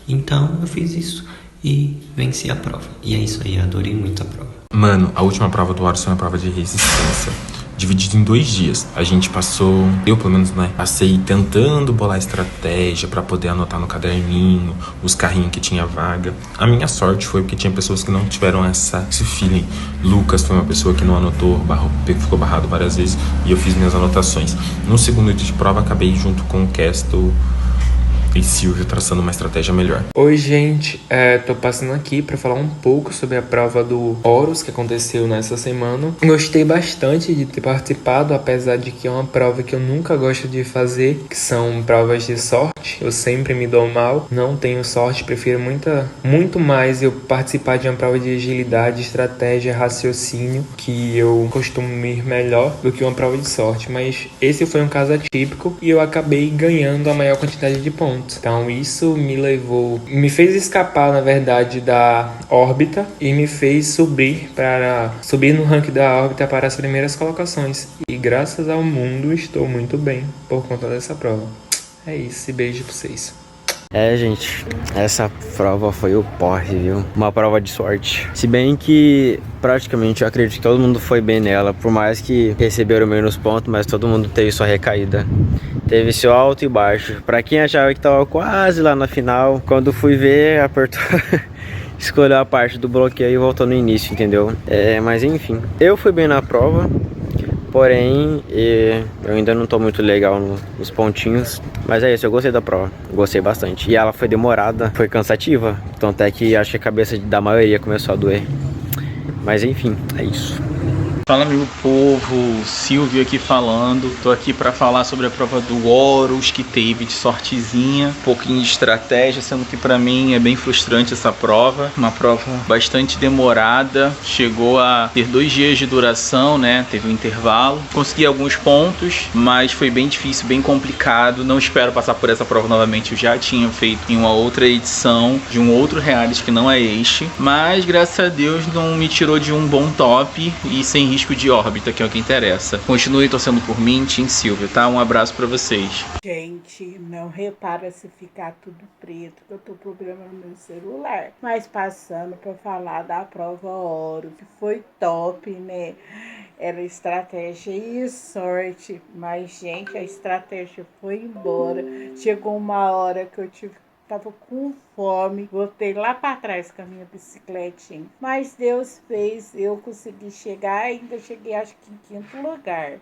Então eu fiz isso e venci a prova. E é isso aí, adorei muito a prova. Mano, a última prova do Horus foi uma prova de resistência, dividido em 2 dias. A gente passou, eu pelo menos, né, passei tentando bolar estratégia pra poder anotar no caderninho os carrinhos que tinha vaga. A minha sorte foi porque tinha pessoas que não tiveram esse feeling. Lucas foi uma pessoa que não anotou, ficou barrado várias vezes, e eu fiz minhas anotações. No segundo dia de prova, acabei junto com o Castle e Silvio traçando uma estratégia melhor. Oi, gente, tô passando aqui para falar um pouco sobre a prova do Horus que aconteceu nessa semana. Gostei bastante de ter participado, apesar de que é uma prova que eu nunca gosto de fazer, que são provas de sorte. Eu sempre me dou mal, não tenho sorte, prefiro muito mais eu participar de uma prova de agilidade, estratégia, raciocínio, que eu costumo ir melhor do que uma prova de sorte. Mas esse foi um caso atípico e eu acabei ganhando a maior quantidade de pontos. Então isso me fez escapar, na verdade, da órbita e me fez subir no ranking da órbita para as primeiras colocações. E graças ao mundo estou muito bem por conta dessa prova. É isso, e beijo pra vocês. Gente, essa prova foi o porre, viu? Uma prova de sorte. Se bem que praticamente eu acredito que todo mundo foi bem nela, por mais que receberam menos pontos, mas todo mundo teve sua recaída. Teve seu alto e baixo. Pra quem achava que tava quase lá na final, quando fui ver, apertou, escolheu a parte do bloqueio e voltou no início, entendeu? Mas enfim, eu fui bem na prova. Porém, eu ainda não tô muito legal nos pontinhos. Mas é isso, eu gostei da prova. Gostei bastante. E ela foi demorada, foi cansativa. Tanto é que acho que a cabeça da maioria começou a doer. Mas enfim, é isso. Fala, meu povo, Silvio aqui falando. Tô aqui para falar sobre a prova do Horus, que teve de sortezinha, um pouquinho de estratégia, sendo que para mim é bem frustrante essa prova. Uma prova bastante demorada, chegou a ter 2 dias de duração, né? Teve um intervalo. Consegui alguns pontos, mas foi bem difícil, bem complicado. Não espero passar por essa prova novamente. Eu já tinha feito em uma outra edição de um outro reality que não é este, mas graças a Deus não me tirou de um bom top e sem risco de órbita, que é o que interessa. Continue torcendo por mim, Team Silvio, tá? Um abraço pra vocês. Gente, não repara se ficar tudo preto, que eu tô com problema no meu celular. Mas passando pra falar da prova Horus, que foi top, né? Era estratégia e sorte. Mas, gente, a estratégia foi embora. Chegou uma hora que eu tava com fome, voltei lá para trás com a minha bicicletinha. Mas Deus fez, eu consegui chegar, ainda cheguei acho que em 5º lugar.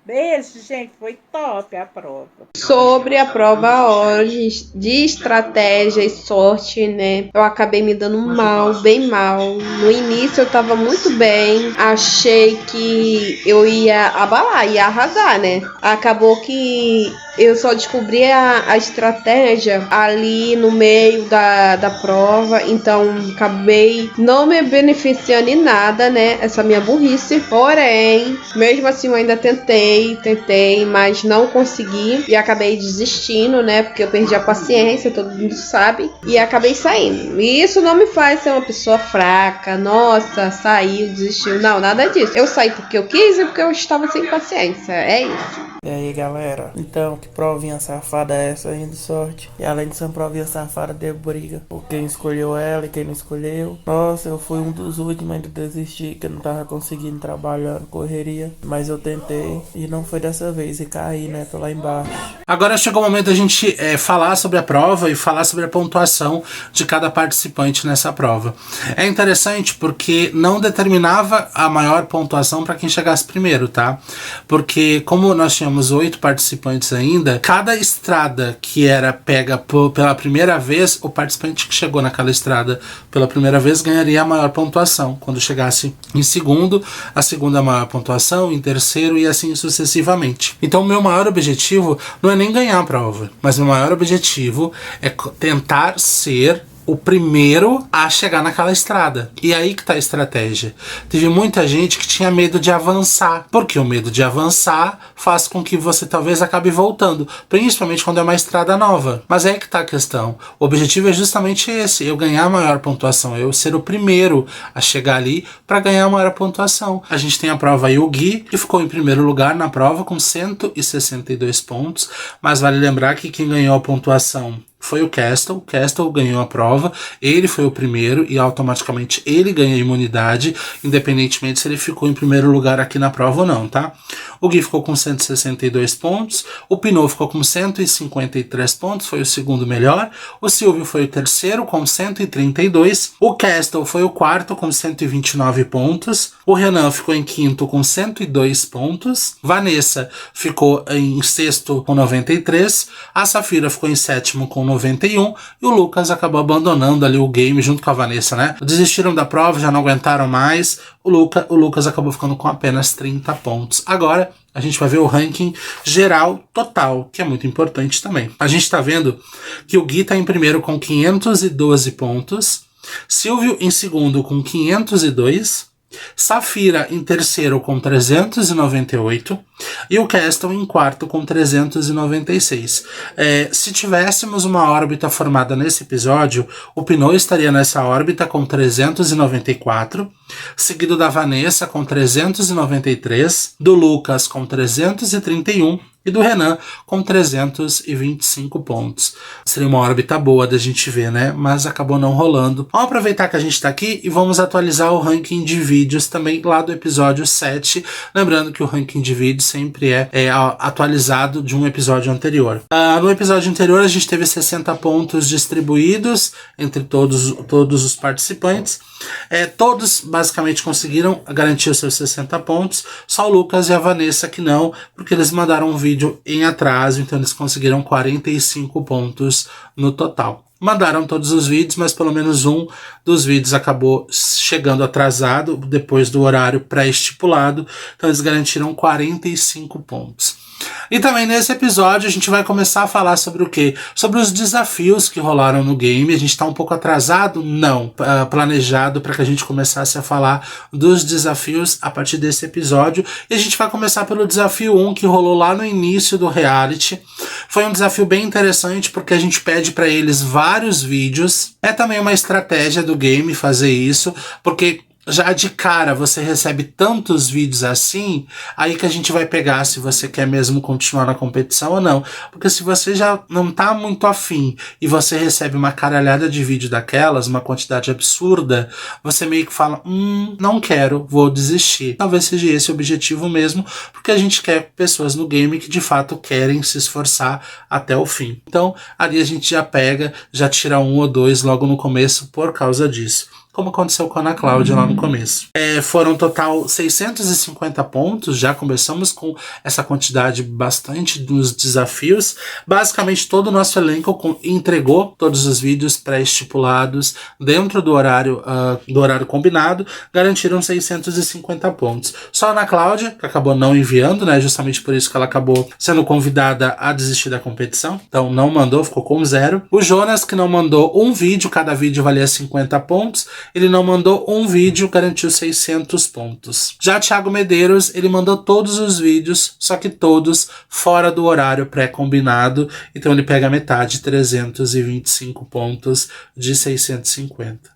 Beijo, gente, foi top a prova. Sobre a prova hoje de estratégia e sorte, né? Eu acabei me dando mal, bem mal. No início eu tava muito bem, achei que eu ia abalar, ia arrasar, né? Acabou que eu só descobri a estratégia ali no meio da prova, então acabei não me beneficiando em nada, né? Essa minha burrice. Porém, mesmo assim eu ainda tentei, mas não consegui e acabei desistindo, né? Porque eu perdi a paciência, todo mundo sabe, e acabei saindo. E isso não me faz ser uma pessoa fraca, nossa, saiu, desistiu, não, nada disso. Eu saí porque eu quis e porque eu estava sem paciência, é isso. E aí, galera, então, que provinha safada é essa aí de sorte? E além de ser uma provinha safada, deu briga por quem escolheu ela e quem não escolheu. Nossa, eu fui um dos últimos a desistir, que eu não tava conseguindo trabalhar, correria. Mas eu tentei e não foi dessa vez, e caí, né, tô lá embaixo. Agora chegou o momento da gente falar sobre a prova e falar sobre a pontuação de cada participante nessa prova. É interessante porque não determinava a maior pontuação para quem chegasse primeiro, tá? Porque como nós tínhamos 8 participantes ainda, cada estrada que era pega pela primeira vez, o participante que chegou naquela estrada pela primeira vez ganharia a maior pontuação. Quando chegasse em segundo, a segunda maior pontuação, em terceiro e assim sucessivamente. Então o meu maior objetivo não é nem ganhar a prova, mas meu maior objetivo é tentar ser o primeiro a chegar naquela estrada. E aí que tá a estratégia. Teve muita gente que tinha medo de avançar, porque o medo de avançar faz com que você talvez acabe voltando, principalmente quando é uma estrada nova. Mas é aí que tá a questão. O objetivo é justamente esse, eu ganhar maior pontuação, eu ser o primeiro a chegar ali para ganhar maior pontuação. A gente tem a prova aí, o Gui, que ficou em primeiro lugar na prova com 162 pontos, mas vale lembrar que quem ganhou a pontuação foi o Castle. O Castle ganhou a prova, ele foi o primeiro e automaticamente ele ganha a imunidade, independentemente se ele ficou em primeiro lugar aqui na prova ou não, tá? O Gui ficou com 162 pontos, o Pinot ficou com 153 pontos, foi o segundo melhor, o Silvio foi o terceiro com 132, o Castle foi o quarto com 129 pontos, o Renan ficou em quinto com 102 pontos, Vanessa ficou em sexto com 93, a Safira ficou em sétimo com 91 e o Lucas acabou abandonando ali o game junto com a Vanessa, né? Desistiram da prova, já não aguentaram mais. O Lucas acabou ficando com apenas 30 pontos. Agora a gente vai ver o ranking geral total, que é muito importante também. A gente tá vendo que o Gui tá em primeiro com 512 pontos, Silvio em segundo com 502, Safira em terceiro com 398 e o Castle em quarto com 396. Se tivéssemos uma órbita formada nesse episódio, o Pinot estaria nessa órbita com 394, seguido da Vanessa com 393, do Lucas com 331 e do Renan com 325 pontos. Seria uma órbita boa da gente ver, né? Mas acabou não rolando. Vamos aproveitar que a gente tá aqui e vamos atualizar o ranking de vídeos também lá do episódio 7. Lembrando que o ranking de vídeos sempre é atualizado de um episódio anterior. No episódio anterior a gente teve 60 pontos distribuídos entre todos os participantes. Todos basicamente conseguiram garantir os seus 60 pontos, só o Lucas e a Vanessa que não, porque eles mandaram um vídeo em atraso, então eles conseguiram 45 pontos no total. Mandaram todos os vídeos, mas pelo menos um dos vídeos acabou chegando atrasado, depois do horário pré-estipulado, então eles garantiram 45 pontos. E também nesse episódio a gente vai começar a falar sobre o quê? Sobre os desafios que rolaram no game. A gente está um pouco atrasado? Não. Planejado para que a gente começasse a falar dos desafios a partir desse episódio. E a gente vai começar pelo desafio 1 que rolou lá no início do reality. Foi um desafio bem interessante porque a gente pede para eles vários vídeos. É também uma estratégia do game fazer isso, porque já de cara você recebe tantos vídeos assim, aí que a gente vai pegar se você quer mesmo continuar na competição ou não. Porque se você já não tá muito afim e você recebe uma caralhada de vídeo daquelas, uma quantidade absurda, você meio que fala, não quero, vou desistir. Talvez seja esse o objetivo mesmo, porque a gente quer pessoas no game que de fato querem se esforçar até o fim. Então ali a gente já pega, já tira 1 ou 2 logo no começo por causa disso, como aconteceu com a Ana Cláudia lá no começo. Foram um total 650 pontos, já começamos com essa quantidade bastante dos desafios. Basicamente todo o nosso elenco entregou todos os vídeos pré-estipulados dentro do horário combinado, garantiram 650 pontos. Só a Ana Cláudia, que acabou não enviando, né, justamente por isso que ela acabou sendo convidada a desistir da competição, então não mandou, ficou com 0. O Jonas, que não mandou um vídeo, cada vídeo valia 50 pontos, ele não mandou um vídeo, garantiu 600 pontos. Já Thiago Medeiros, ele mandou todos os vídeos, só que todos fora do horário pré-combinado, então ele pega metade, 325 pontos de 650.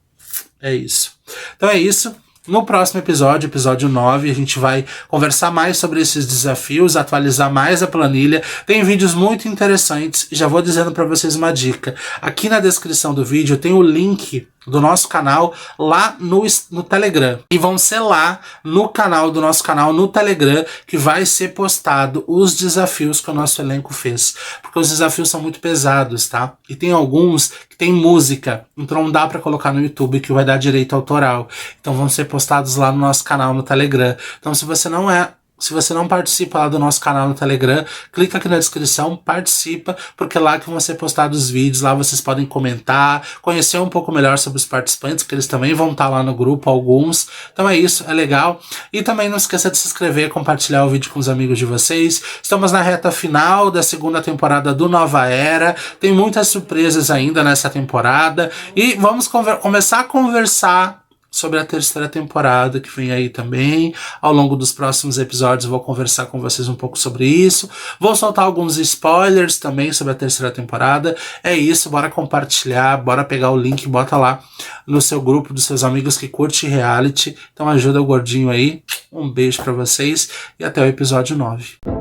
É isso. Então é isso. No próximo episódio, episódio 9, a gente vai conversar mais sobre esses desafios, atualizar mais a planilha. Tem vídeos muito interessantes e já vou dizendo para vocês uma dica. Aqui na descrição do vídeo tem o link do nosso canal lá no Telegram. E vão ser lá no canal do nosso canal, no Telegram, que vai ser postado os desafios que o nosso elenco fez. Porque os desafios são muito pesados, tá? E tem alguns que tem música, então não dá pra colocar no YouTube que vai dar direito autoral. Então vão ser postados lá no nosso canal no Telegram. Então se você não é Se você não participa lá do nosso canal no Telegram, clica aqui na descrição, participa, porque é lá que vão ser postados os vídeos, lá vocês podem comentar, conhecer um pouco melhor sobre os participantes, que eles também vão estar lá no grupo, alguns. Então é isso, é legal. E também não esqueça de se inscrever, compartilhar o vídeo com os amigos de vocês. Estamos na reta final da segunda temporada do Nova Era, tem muitas surpresas ainda nessa temporada, e vamos começar a conversar sobre a terceira temporada que vem aí também. Ao longo dos próximos episódios eu vou conversar com vocês um pouco sobre isso. Vou soltar alguns spoilers também sobre a terceira temporada. É isso, bora compartilhar, bora pegar o link, bota lá no seu grupo dos seus amigos que curte reality. Então ajuda o gordinho aí. Um beijo pra vocês e até o episódio 9.